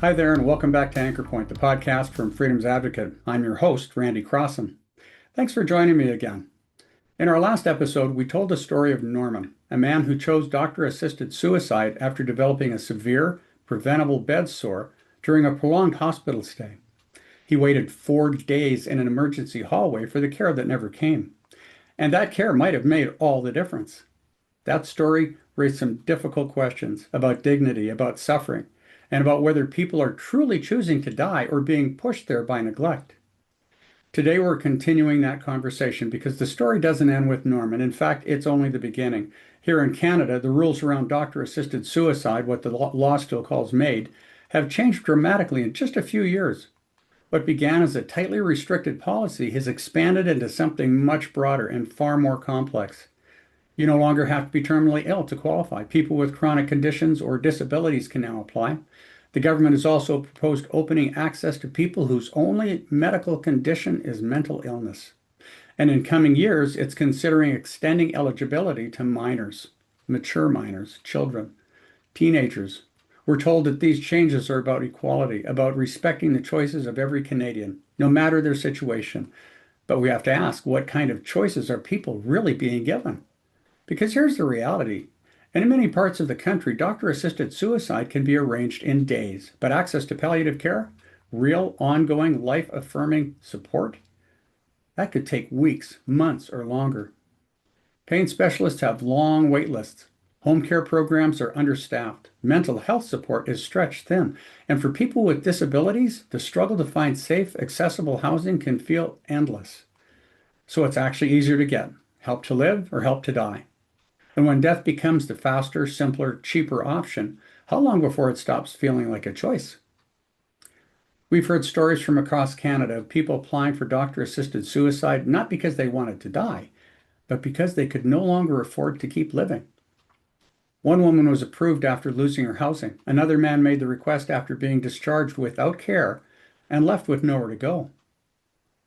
Hi there, and welcome back to Anchor Point, the podcast from Freedom's Advocate. I'm your host, Randy Crossan. Thanks for joining me again. In our last episode, we told the story of Norman, a man who chose doctor-assisted suicide after developing a severe, preventable bed sore during a prolonged hospital stay. He waited 4 days in an emergency hallway for the care that never came. And that care might have made all the difference. That story raised some difficult questions about dignity, about suffering, and about whether people are truly choosing to die or being pushed there by neglect. Today, we're continuing that conversation because the story doesn't end with Norman. In fact, it's only the beginning. Here in Canada, the rules around doctor-assisted suicide, what the law still calls MAID, have changed dramatically in just a few years. What began as a tightly restricted policy has expanded into something much broader and far more complex. You no longer have to be terminally ill to qualify. People with chronic conditions or disabilities can now apply. The government has also proposed opening access to people whose only medical condition is mental illness. And in coming years, it's considering extending eligibility to minors, mature minors, children, teenagers. We're told that these changes are about equality, about respecting the choices of every Canadian, no matter their situation. But we have to ask, what kind of choices are people really being given? Because here's the reality. In many parts of the country, doctor-assisted suicide can be arranged in days, but access to palliative care, real, ongoing, life-affirming support, that could take weeks, months, or longer. Pain specialists have long wait lists. Home care programs are understaffed. Mental health support is stretched thin. And for people with disabilities, the struggle to find safe, accessible housing can feel endless. So it's actually easier to get help to live or help to die. And when death becomes the faster, simpler, cheaper option, how long before it stops feeling like a choice? We've heard stories from across Canada of people applying for doctor-assisted suicide not because they wanted to die, but because they could no longer afford to keep living. One woman was approved after losing her housing. Another man made the request after being discharged without care and left with nowhere to go.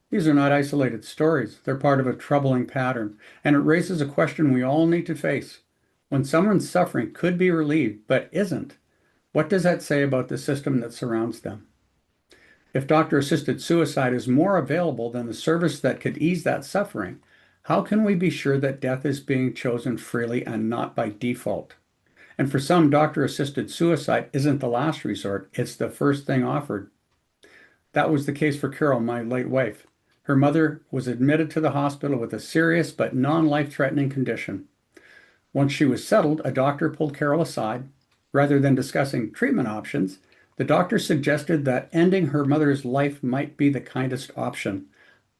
These are not isolated stories. They're part of a troubling pattern, and it raises a question we all need to face. When someone's suffering could be relieved, but isn't, what does that say about the system that surrounds them? If doctor-assisted suicide is more available than the service that could ease that suffering, how can we be sure that death is being chosen freely and not by default? And for some, doctor-assisted suicide isn't the last resort, it's the first thing offered. That was the case for Carol, my late wife. Her mother was admitted to the hospital with a serious but non-life-threatening condition. Once she was settled, a doctor pulled Carol aside. Rather than discussing treatment options, the doctor suggested that ending her mother's life might be the kindest option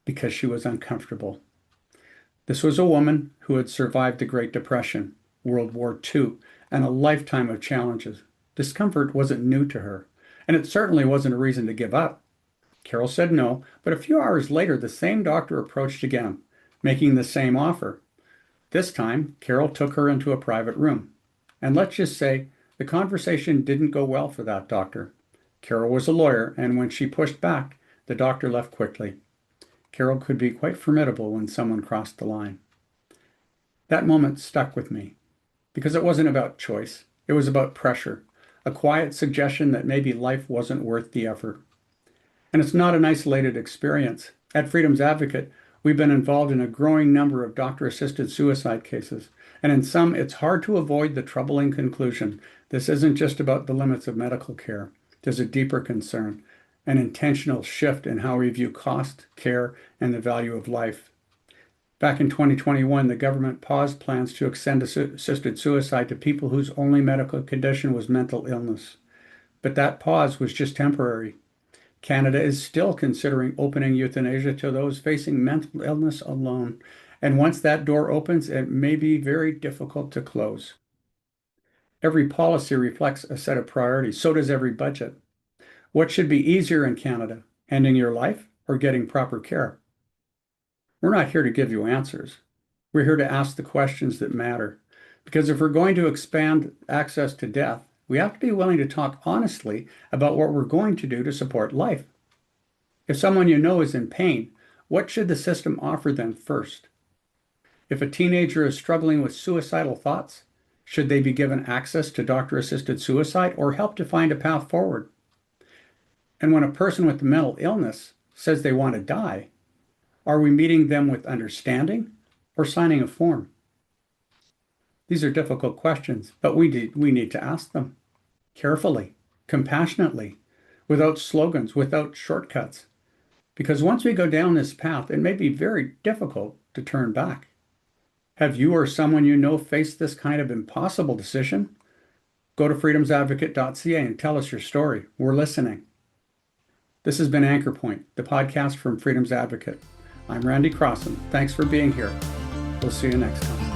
because she was uncomfortable. This was a woman who had survived the Great Depression, World War II, and a lifetime of challenges. Discomfort wasn't new to her, and it certainly wasn't a reason to give up. Carol said no, but a few hours later, the same doctor approached again, making the same offer. This time, Carol took her into a private room. And let's just say, the conversation didn't go well for that doctor. Carol was a lawyer, and when she pushed back, the doctor left quickly. Carol could be quite formidable when someone crossed the line. That moment stuck with me, because it wasn't about choice. It was about pressure, a quiet suggestion that maybe life wasn't worth the effort. And it's not an isolated experience. At Freedom's Advocate, we've been involved in a growing number of doctor-assisted suicide cases. And in some, it's hard to avoid the troubling conclusion. This isn't just about the limits of medical care. There's a deeper concern, an intentional shift in how we view cost, care, and the value of life. Back in 2021, the government paused plans to extend assisted suicide to people whose only medical condition was mental illness. But that pause was just temporary. Canada is still considering opening euthanasia to those facing mental illness alone. And once that door opens, it may be very difficult to close. Every policy reflects a set of priorities. So does every budget. What should be easier in Canada? Ending your life or getting proper care? We're not here to give you answers. We're here to ask the questions that matter. Because if we're going to expand access to death, we have to be willing to talk honestly about what we're going to do to support life. If someone you know is in pain, what should the system offer them first? If a teenager is struggling with suicidal thoughts, should they be given access to doctor-assisted suicide or help to find a path forward? And when a person with a mental illness says they want to die, are we meeting them with understanding or signing a form? These are difficult questions, but we need to ask them carefully, compassionately, without slogans, without shortcuts. Because once we go down this path, it may be very difficult to turn back. Have you or someone you know faced this kind of impossible decision? Go to freedomsadvocate.ca and tell us your story. We're listening. This has been Anchor Point, the podcast from Freedom's Advocate. I'm Randy Crossan. Thanks for being here. We'll see you next time.